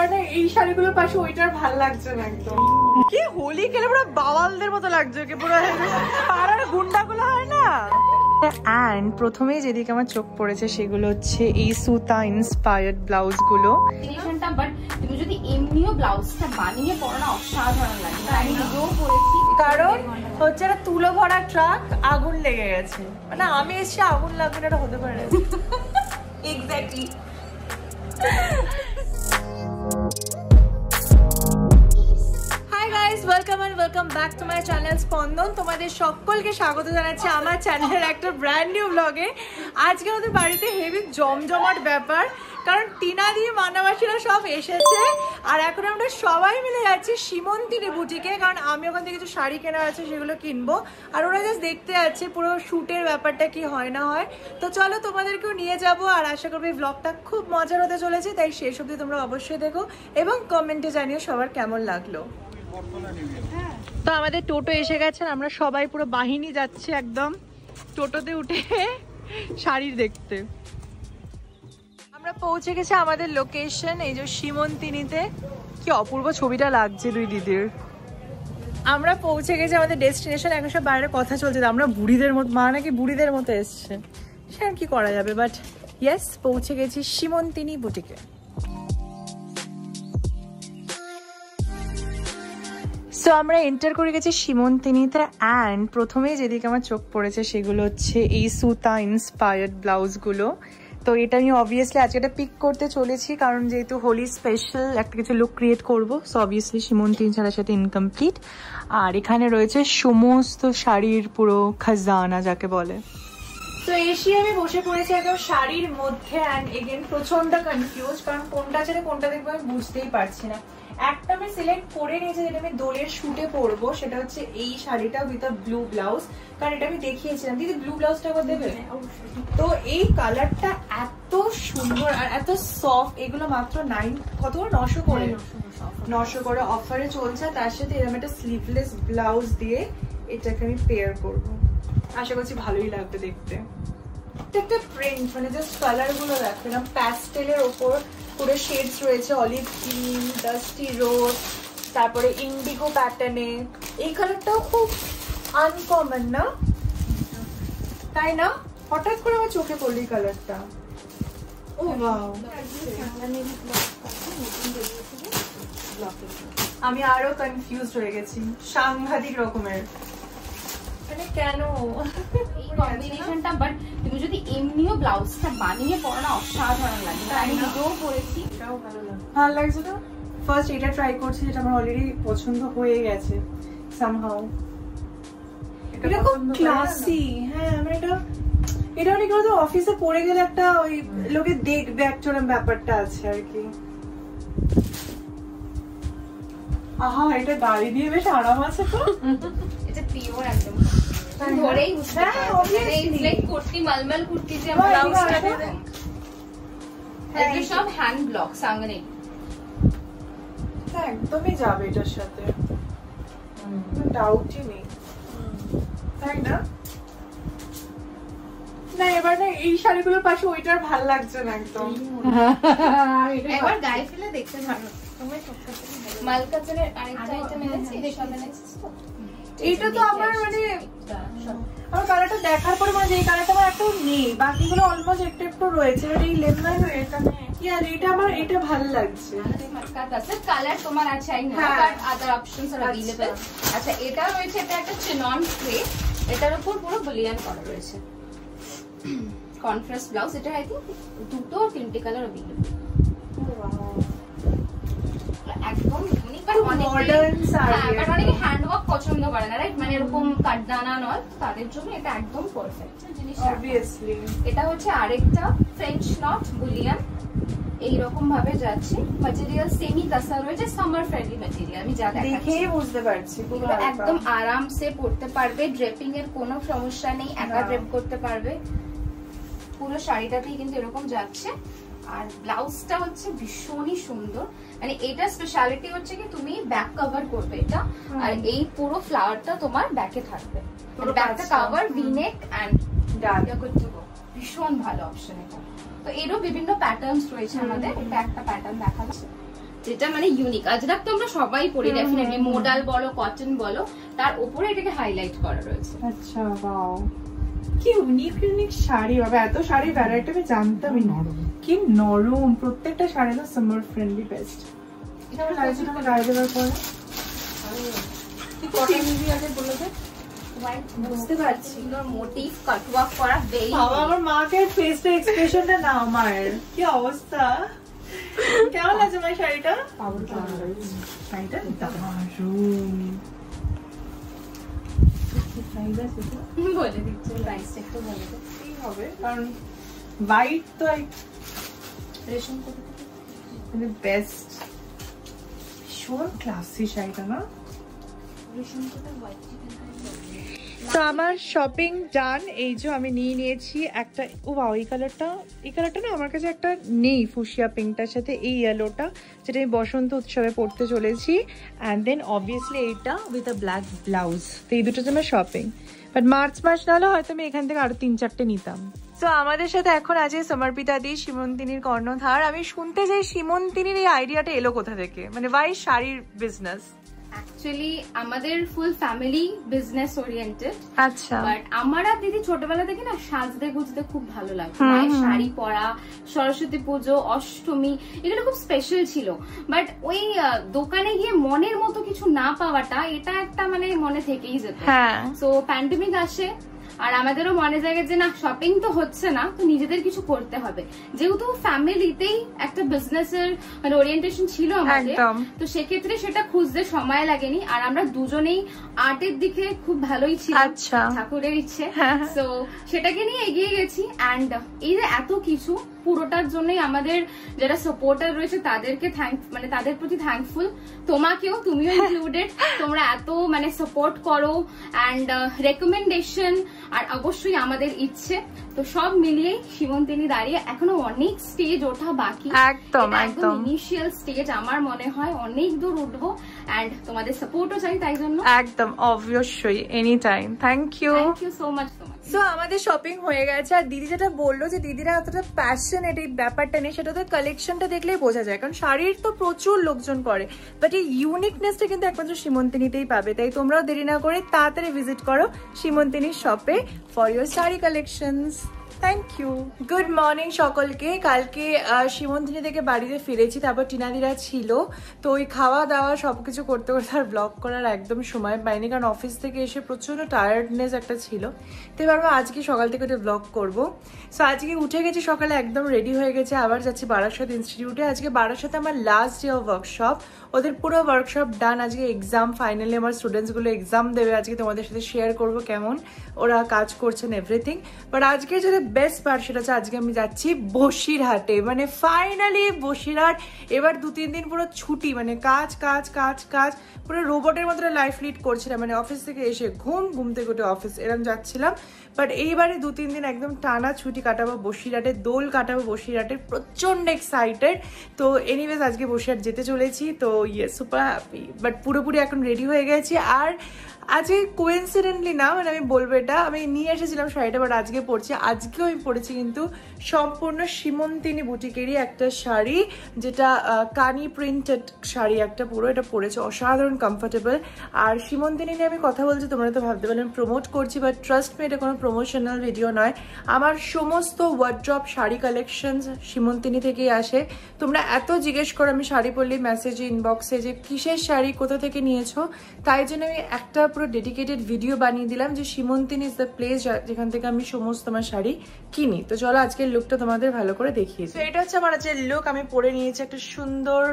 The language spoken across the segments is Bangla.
এবার না এই শাড়িগুলোর পাশে ওইটার ভাল লাগছে না একদম। কি হোলি খেলে পুরো বাওয়ালদের মতো লাগছে, কি পুরো পাড়ার গুন্ডাগুলো হয় না। এন্ড প্রথমেই যেদিকে আমার চোখ পড়েছে সেগুলো হচ্ছে এই সুতা ইন্সপায়ার্ড ব্লাউজ গুলো। বাট তুমি যদি এমনিও ব্লাউজটা বানিয়ে পরো না অসাধারণ লাগে। আমি নিজেও পরেছি, কারণ হচ্ছে একটা তুলো ভরা ট্রাক, আগুন লেগে গেছে। মানে আমি এসে আগুন লাগবে না, এটা হতে পারে। Exactly. Welcome back to my channel স্পন্দন। তোমাদের সকলকে স্বাগত জানাচ্ছি আমার চ্যানেলের একটা ব্র্যান্ড নিউ ব্লগে। আজকে আমাদের বাড়িতে হেভি জমজমাট ব্যাপার, কারণ টিনাদি মানাবাসীরা সব এসেছে আর এখন আমরা সবাই মিলে যাচ্ছি সীমন্তিনী বুটিকে, কারণ আমি ওখান থেকে কিছু শাড়ি কেনা আছে সেগুলো কিনবো আর ওরা জাস্ট দেখতে যাচ্ছে পুরো শ্যুটের ব্যাপারটা কি হয় না হয়। তো চলো তোমাদেরকেও নিয়ে যাব আর আশা করবো এই ব্লগটা খুব মজার হতে চলেছে, তাই শেষ অবধি তোমরা অবশ্যই দেখো এবং কমেন্টে জানিও সবার কেমন লাগলো। তো আমাদের টোটো এসে গেছে, আমরা সবাই পুরো বাহিনী যাচ্ছে একদম টোটোতে উঠে শাড়ি দেখতে। আমরা পৌঁছে গেছি আমাদের লোকেশন, এই যে সীমন্তিনীতে। কি অপূর্ব ছবিটা লাগছে দুই দিদির। আমরা পৌঁছে গেছি আমাদের ডেস্টিনেশন। এখন সব বাইরে কথা চলছে আমরা বুড়িদের মতো, মা নাকি বুড়িদের মতো এসছে, সে আর কি করা যাবে। বাট ইয়েস, পৌঁছে গেছি সীমন্তিনী বুটিকে। সো আমরা এন্টার করে গেছি সীমন্তিনীতে অ্যান্ড প্রথমেই যেদিকে আমার চোখ পড়েছে সেগুলো হচ্ছে এই সুতা ইন্সপায়ার্ড ব্লাউজগুলো। তো এটা আমি অবভিয়াসলি আজকে এটা পিক করতে চলেছি, কারণ যেহেতু হোলি স্পেশাল একটা কিছু লুক ক্রিয়েট করবো। সো অবভিয়াসলি সীমন্তিনী ছাড়ার সাথে ইনকমপ্লিট। আর এখানে রয়েছে সমস্ত শাড়ির পুরো খাজানা যাকে বলে। তো এসে আমি বসে পড়েছি একদম শাড়ির মধ্যে অ্যান্ড এগেন প্রচন্ড কনফিউজ, কারণ কোনটা ছেড়ে কোনটা দেখবো আমি বুঝতেই পারছি না। একটা আমি সিলেক্ট করে নিয়েছি যেটা আমি দোলের শুটে পরবো, সেটা হচ্ছে এই শাড়িটা উইথ আ ব্লু ব্লাউজ, কারণ এটা আমি দেখিয়েছিলাম। দিদি ব্লু ব্লাউজটা আবার দেবে? তো এই কালারটা এত সুন্দর আর এত সফট, এগুলো মাত্র 900 করে 900 করে অফারে চলছে। তার সাথে এরকম একটা স্লিভলেস ব্লাউজ দিয়ে এটাকে আমি পেয়ার করবো, আশা করছি ভালোই লাগবে দেখতে। একটা প্রিন্ট মানে জাস্ট কালার গুলো দেখো, এরকম প্যাস্টেলের ওপর পুরো শেডস রয়েছে, অলিভ গ্রিন, ডাস্টি রোজ, তারপরে ইন্ডিগো প্যাটার্নে। এই কালারটাও খুব আনকমন না, তাই না? হঠাৎ করে আমার চোখে পড়লো এই কালারটা। ও ওয়াও, আমি আরো কনফিউজ হয়ে গেছি সাংঘাতিক রকমের, মানে কেন এই কম্বিনেশনটা। বাট তুমি যদি এমনিও ব্লাউজটা বানিয়ে পরো না অসাধারণ লাগে। আমি নিজেও পরেছি, এটাও ভালো লাগছে না? ফার্স্ট এটা ট্রাই করছি যেটা আমার অলরেডি পছন্দ হয়ে গেছে সামহাউ। এটা খুব ক্লাসি। হ্যাঁ, আমার এটা অনেক অফিসে পরে গেলে একটা ওই লোকে দেখবে একটা ব্যাপারটা আছে আর কি। আহা, এটা গাড়ি দিয়ে বেশ আরাম আছে তো। এটা পিওর একদম ধরেই বুঝতে পারবে। লাইক কুর্তি, মালমাল কুর্তি যে আমরা ব্লাউজটা দেই, এগুলো সব হ্যান্ড ব্লক সাঙ্গনে। একদমই যাবে এটার সাথে, ডাউটই নেই, তাই না? না এবার না এই শাড়িগুলোর পাশে ওইটার ভাল লাগছে না একদম। একবার গায়ে ফেলে দেখতে ভালো। মালকাচের আরেকটা আইটেম এনেছি, এর সাথে এনেছি। এইটা তো আমার মানে আমার কালারটা দেখার পরে মানে এই কালারটা আমার একটাও নেই, বাকিগুলো অলমোস্ট একটু একটু রয়েছে। এই লেমন এখানে এটা আমার এটা ভালো লাগছে। কালার তোমার আছে, I know but other options are available. আচ্ছা, এটা রয়েছে, এটা একটা চিনন গ্রে, এটার উপর পুরো বুলিয়ান করা রয়েছে, কন্ট্রাস্ট ব্লাউজ। এটা I think 2 or 3 colour available. একদম unique but modern sari, but অনেকে হ্যান্ড ওয়ার্ক পছন্দ করে না, রাইট? মানে এরকম কাটদানা নয়, তাদের জন্য এটা একদম পারফেক্ট জিনিস। অবভিয়াসলি এটা হচ্ছে আরেকটা ফ্রেঞ্চ নট বুলিয়ান, এইরকম ভাবে যাচ্ছে। ম্যাটেরিয়াল সেমি কাঁচা রয়েছে, সামার ফ্রেন্ডলি ম্যাটেরিয়াল। আমি যা দেখাচ্ছি দেখেই বুঝতে পারছি একদম আরামসে পরতে পারবে, ড্রেপিং এর কোনো সমস্যা নেই, একা ড্রেপ করতে পারবে। পুরো শাড়িটাতেই কিন্তু এরকম যাচ্ছে। আর ব্লাউজটা হচ্ছে ভীষণই সুন্দর, মানে এটা স্পেশালিটি হচ্ছে কি তুমি ব্যাক কভার করবে এটা, আর এই পুরো ফ্লাওয়ারটা তোমার ব্যাকে থাকবে, ব্যাকটা কভার, ভি-নেক এন্ড ভীষণ ভালো অপশন এটা। তো এরও বিভিন্ন প্যাটার্নস রয়েছে আমাদের, এটা একটা প্যাটার্ন দেখাচ্ছে। যেটা মানে ইউনিক। আজরাক তো আমরা সবাই পরি ডেফিনেটলি, মোডাল বলো কটন বলো, তার উপরে এটাকে হাইলাইট করা রয়েছে। আচ্ছা ওয়াও, কি ইউনিক শাড়ি বাবা, এত শাড়ি ভ্যারাইটি আমি জানতামই না। কি নরম, প্রত্যেকটা শাড়ি তো সামার ফ্রেন্ডলি বেস্ট। এটা লাগছে না গায়ে দেওয়ার পরে কি কটন নিবি আগে বলে দে। বুঝতে পারছি মোটিভ কাটওয়ার্ক করা বেরি। বাবা আমার মাকে ফেসের এক্সপ্রেশনটা না আমার কি অবস্থা। কেমন লাগছে আমার শাড়িটা? শাড়িটা দারুণ। বলে দিচ্ছি প্রাইসটা একটু বলে দে। কি হবে কারণ হোয়াইট তো রেশম মানে বেস্ট, ভীষণ ক্লাসি শাড়িটা না? রেশম কোটা হোয়াইট চিকেন। তো আমার শপিং ডান। এই যে আমি নিয়ে নিয়েছি একটা, ও বাও এই কালারটা না আমার কাছে একটা নেই, ফুশিয়া পিঙ্কটার সাথে এই ইয়েলোটা, যেটা আমি বসন্ত উৎসবে পরতে চলেছি। অ্যান্ড দেন অবভিয়াসলি এইটা উইথ আ ব্ল্যাক ব্লাউজ। তো এই দুটো আমার শপিং, বাট মার্চ মাস নাহলে হয়তো আমি এখান থেকে আরো 3-4টে নিতাম। তো আমাদের সাথে এখন আছে সমর্পিতা দি, সীমন্তিনীর কর্ণধার। আমি শুনতে চাই সীমন্তিনীর এই আইডিয়াটা এলো কোথা থেকে, মানে ওয়াই শাড়ির বিজনেস? অ্যাকচুয়ালি আমাদের ফুল ফ্যামিলি বিজনেস ওরিয়েন্টেড। আচ্ছা, বাট আমার আর দিদি ছোটবেলা থেকে না সাজতে গুজতে খুব ভালো লাগতো, মায়ের শাড়ি পরা, সরস্বতী পুজো, অষ্টমী, এগুলো খুব স্পেশাল ছিল। বাট ওই দোকানে গিয়ে মনের মতো কিছু না পাওয়াটা, এটা একটা মানে মনে থেকেই যেত। সো প্যান্ডেমিক আসে, আর আমাদেরও মনে জায়গা যে না শপিং তো হচ্ছে না, তো নিজেদের কিছু করতে হবে। যেহেতু ফ্যামিলিতেই একটা বিজনেসের মানে ওরিয়েন্টেশন ছিল আমাদের, তো সেক্ষেত্রে সেটা খুঁজতে সময় লাগেনি। আর আমরা দুজনেই আর্টের দিকে খুব ভালোই ছিলাম, ঠাকুরের ইচ্ছে, তো সেটাকে নিয়ে এগিয়ে গেছি। অ্যান্ড এই যে এত কিছু, পুরোটার জন্যই আমাদের যারা সাপোর্টার রয়েছে তাদেরকে মানে তাদের প্রতি থ্যাঙ্কফুল। তোমাকেও, তুমিও ইনক্লুডেড। তোমরা এত মানে সাপোর্ট করো অ্যান্ড রেকমেন্ডেশন, আর অবশ্যই আমাদের ইচ্ছে, তো সব মিলিয়ে সীমন্তিনী দাঁড়িয়ে এখনো অনেক স্টেজ ওঠা বাকি। একদম ইনিশিয়াল স্টেজ, আমার মনে হয় অনেক দূর উঠবো। অ্যান্ড তোমাদের সাপোর্টও চাই তাই জন্য। একদম অবশ্যই, any time. Thank you so much. So আমাদের শপিং হয়ে গেছে। আর দিদি যেটা বললো যে দিদিরা এতটা প্যাশনেট এই ব্যাপারটা নেই, সেটা তো কালেকশনটা দেখলেই বোঝা যায়। কারণ শাড়ির তো প্রচুর লোকজন পরে, বাট এই ইউনিকনেসটা কিন্তু একমাত্র সীমন্তিনীতেই পাবে। তাই তোমরাও দেরি না করে তাড়াতাড়ি ভিজিট করো সীমন্তিনীর শপে for your sari collections. Thank you. Good morning সকলকে। কালকে সীমন্তিনী থেকে বাড়িতে ফিরেছি, তারপর টিনাদিরা ছিল, তো ওই খাওয়া দাওয়া সবকিছু করতে করতে আর ব্লগ করার একদম সময় পাইনি, কারণ অফিস থেকে এসে প্রচন্ড টায়ার্ডনেস একটা ছিল। তো এবার আজকে সকাল থেকে ওটা ব্লগ করবো। সো আজকে উঠে গেছি সকালে, একদম রেডি হয়ে গেছে, আবার যাচ্ছি বারাসাত ইনস্টিটিউটে। আজকে বারাসাতে আমার লাস্ট ডে অফ ওয়ার্কশপ, ওদের পুরো ওয়ার্কশপ ডান। আজকে এক্সাম, ফাইনালি আমার স্টুডেন্টসগুলো এক্সাম দেবে। আজকে তোমাদের সাথে শেয়ার করবো কেমন ওরা কাজ করছেন এভরিথিং। বাট আজকে যেটা বেস্ট পার্ট সেটা হচ্ছে আজকে আমি যাচ্ছি বসিরহাটে, মানে ফাইনালি বসিরহাট। এবার 2-3 দিন পুরো ছুটি, মানে কাজ কাজ কাজ কাজ, পুরো রোবটের মতো লাইফ লিড করছিলাম। মানে অফিস থেকে এসে ঘুম থেকে উঠে অফিস, এরকম যাচ্ছিলাম। বাট এইবারে 2-3 দিন একদম টানা ছুটি কাটাবো বসিরহাটে, দোল কাটাবো বসিরহাটের, প্রচন্ড এক্সাইটেড। তো এনিওয়েজ আজকে বসিরহাট যেতে চলেছি, তো ইয়ে সুপার হ্যাপি। বাট পুরোপুরি এখন রেডি হয়ে গেছি। আর আজকে কোইন্সিডেন্টলি না, মানে আমি বলবো এটা আমি নিয়ে এসেছিলাম শাড়িটা, বাট আজকে পরছি। আজকেও আমি পরেছি কিন্তু সম্পূর্ণ সীমন্তিনী বুটিকেরই একটা শাড়ি, যেটা কানি প্রিন্টেড শাড়ি একটা পুরো, এটা পরেছে, অসাধারণ কমফোর্টেবল। আর সীমন্তিনী নিয়ে আমি কথা বলছি, তোমরা তো ভাবতে পারলে আমি প্রমোট করছি, বাট ট্রাস্ট মি এটা কোনো প্রমোশনাল ভিডিও নয়। আমার সমস্ত ওয়ার্ড্রপ শাড়ি কালেকশনস সীমন্তিনী থেকেই আসে। তোমরা এত জিজ্ঞেস করো আমি শাড়ি পরলে মেসেজে, ইনবক্সে, যে কিসের শাড়ি কোথা থেকে নিয়েছো, তাই জন্য আমি একটা পুরো ডেডিকেটেড ভিডিও বানিয়ে দিলাম যে সীমন্তিনী ইজ দ্য প্লেস যেখান থেকে আমি সমস্ত আমার শাড়ি কিনি। তো চলো আজকের লুকটা তোমাদের ভালো করে দেখিয়েছি। তো এটা হচ্ছে আমার আজকের লুক। আমি পরে নিয়েছি একটা সুন্দর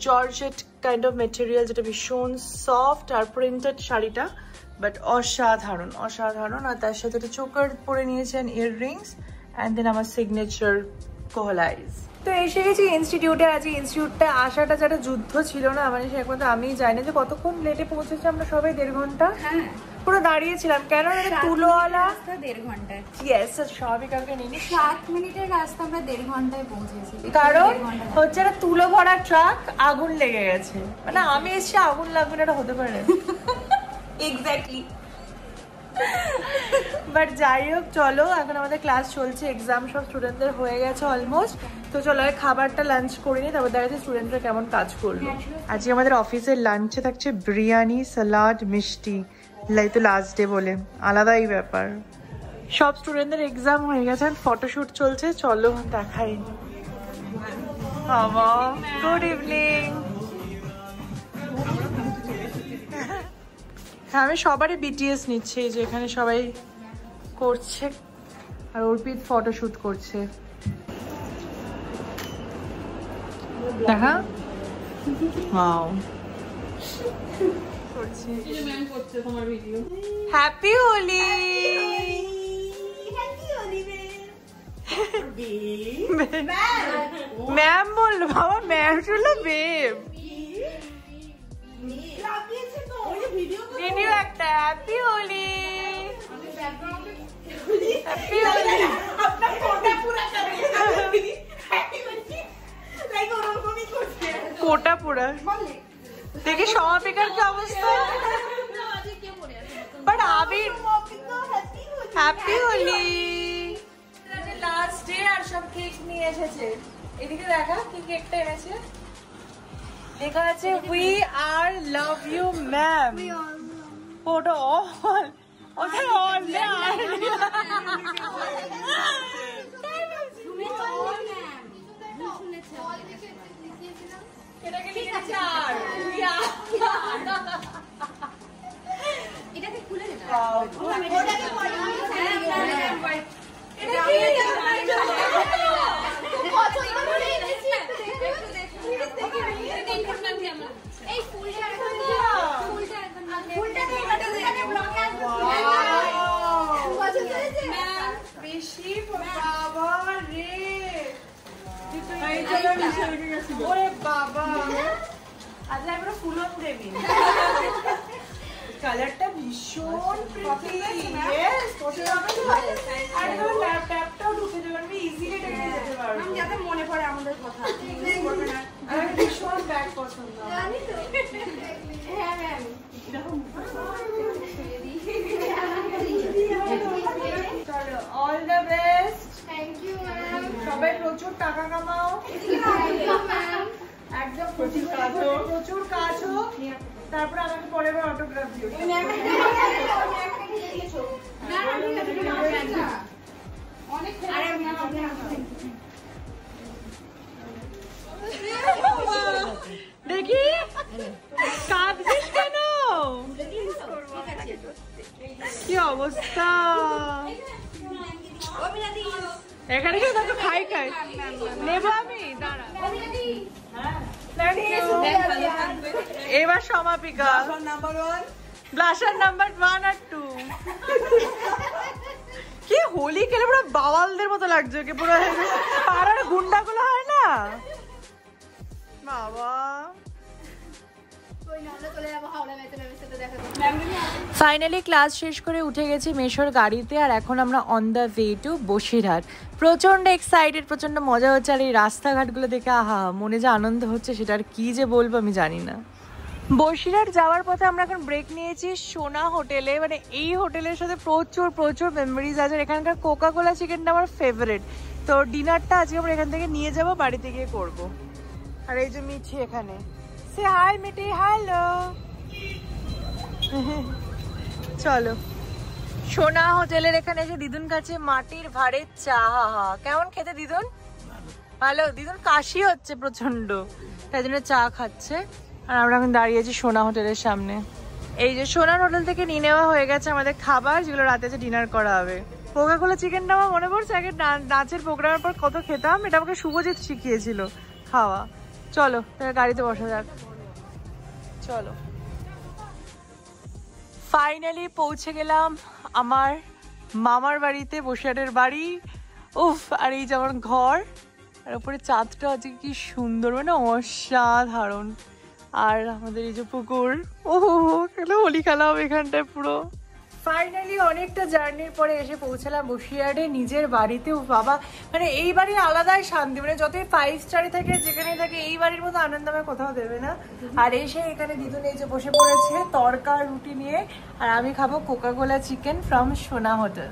জর্জেট কাইন্ড অফ মেটেরিয়াল, যেটা ভীষণ সফট আর প্রিন্টেড শাড়িটা, বাট অসাধারণ অসাধারণ। আর তার সাথে একটা চোকার পরে নিয়েছেন, ইয়াররিংস, অ্যান্ড দেন আমার সিগনেচার কোহলাইজ। তো এসে গেছি ইনস্টিটিউটে। আজকে ইনস্টিটিউটটা আসাটা যেটা যুদ্ধ ছিল না, মানে সে একমাত্র আমি জানি যে কতক্ষণ লেটে পৌঁছেছি আমরা সবাই, 1.5 ঘন্টা পুরো দাঁড়িয়েছিলাম। কেন তুলোওয়ালা 1.5 ঘন্টায়, ইয়েস স্বাভাবিক কাউকে নিয়ে 7 মিনিটের রাস্তা আমরা 1.5 ঘন্টায় পৌঁছেছি। কারণ হচ্ছে একটা তুলো ভরা ট্রাক, আগুন লেগে গেছে। মানে আমি এসে আগুন লাগবে না, এটা হতে পারে। এক্স্যাক্টলি। বাট যাই হোক চলো, এখন আমাদের ক্লাস চলছে, এক্সাম সব স্টুডেন্টদের হয়ে গেছে অলমোস্ট। তো চলো খাবারটা লাঞ্চ করে নিই, তারপর দেখা যাচ্ছে স্টুডেন্টরা কেমন কাজ করলো। আজকে আমাদের অফিসের লাঞ্চে থাকছে বিরিয়ানি, সালাড, মিষ্টি। তো লাস্ট ডে বলে আলাদাই ব্যাপার। সব স্টুডেন্টদের এক্সাম হয়ে গেছে, ফটোশুট চলছে, চলো দেখাই। বাবা গুড ইভিনিং। হ্যাঁ আমি সবারই বিটিএস নিচ্ছি, যে এখানে সবাই করছে, আর অর্পিত ফটোশুট করছে। দেখা ওয়াও করছি। হ্যাপি হোলি। ম্যাম বললো, বাবা ম্যাম শুনলো বেব ভিডিও একটা। Happy Holi, happy Holi. কোটা পুরা দেখে সমাপিকার কি অবস্থা। বাট আবির হ্যাপি হোলি। লাস্ট ডে আর সব কেক নিয়ে এসেছে। এদিকে দেখা কি কেকটা এনেছে, লেখা আছে we are love you ma'am. Photo all ওটা অল না, এটাকে লিখেছে আর এটাকে খুলে না, ওটাকে পড়ে এটা কি পছন্দ করে এনেছি। এই ফুলটা বেশি বাবা রে, ওরে বাবা আজ আমরা ফুলন দেবী। কালারটা ভীষণ ল্যাপটপটাও ঢুকে যাবে, আমি ইজিলি এটা নিয়ে যেতে পারবো যাতে মনে পড়ে আমাদের কথা। আমার ভীষণ ব্যাগ পছন্দ। হ্যাঁ ম্যাম চলো all the best. Thank you ma'am. সবাই প্রচুর টাকা কামাও, একদম প্রচুর কাজ হোক, তারপরে আমাকে পরে অটোগ্রাফ দিও। দেখি কাঁদছিস কেন, কি অবস্থা এখানে? কেউ খাই নেবো আমি, দাঁড়া। এবার সমাপিকা ব্লাশার নাম্বার 1 আর 2। কি হোলি খেলে পুরো বাওয়ালদের মতো লাগছে, কি পুরো পাড়ার গুন্ডাগুলো হয় না বাবা। ফাইনালি ক্লাস শেষ করে উঠে গেছি মেশোর গাড়িতে, আর এখন আমরা on the way to Basirhat. প্রচন্ড এক্সাইটেড, প্রচন্ড মজা হচ্ছে, আর এই রাস্তাঘাটগুলো দেখে আহা মনে যে আনন্দ হচ্ছে সেটা আর কি যে বলবো আমি জানি না। বসিরহাট যাওয়ার পথে আমরা এখন ব্রেক নিয়েছি সোনা হোটেলে। মানে এই হোটেলের সাথে প্রচুর প্রচুর মেমোরিজ আছে। এখানকার কোকা কোলা চিকেনটা আমার ফেভারিট। তো ডিনারটা আজকে আমরা এখান থেকে নিয়ে যাবো, বাড়িতে গিয়ে করবো। আর এই যে মিঠি এখানে, সে হাই মিঠি, হ্যালো। চলো সোনা হোটেলের এখানে এসে দিদুন কাছে মাটির ভাড়ের চা। কেমন খেতে দিদুন? ভালো। দিদুন কাশি হচ্ছে প্রচন্ড, তাই জন্য চা খাচ্ছে। আর আমরা এখন দাঁড়িয়েছি সোনা হোটেলের সামনে। এই যে সোনার হোটেল থেকে নিয়ে নেওয়া হয়ে গেছে আমাদের খাবার, যেগুলো রাতে যে ডিনার করা হবে। কোকা কোলা চিকেনটা আমার মনে পড়ছে আগে নাচের প্রোগ্রামের পর কত খেতাম, এটা আমাকে শুভজিৎ শিখিয়েছিল খাওয়া। চলো গাড়িতে বসা যাক, চলো। ফাইনালি পৌঁছে গেলাম আমার মামার বাড়িতে, বসিরহাটের বাড়ি। উফ, আর এই যে আমার ঘর, আর উপরে চাঁদটা আজকে কি সুন্দর, মানে অসাধারণ। আর আমাদের এই যে পুকুর, ও হোলি খেলা হবে এখানটায় পুরো। ফাইনালি অনেকটা জার্নির পরে এসে পৌঁছালাম বসিরহাটে নিজের বাড়িতেও। বাবা মানে এই বাড়ির আলাদাই শান্তি, মানে যতই 5 স্টারে থাকে যেখানে থাকে এই বাড়ির মতো আনন্দ আমার কোথাও দেবে না। আর এসে এখানে দিদুন এই যে বসে পড়েছে তড়কা রুটি নিয়ে, আর আমি খাবো কোকা কোলা চিকেন ফ্রম সোনা হোটেল।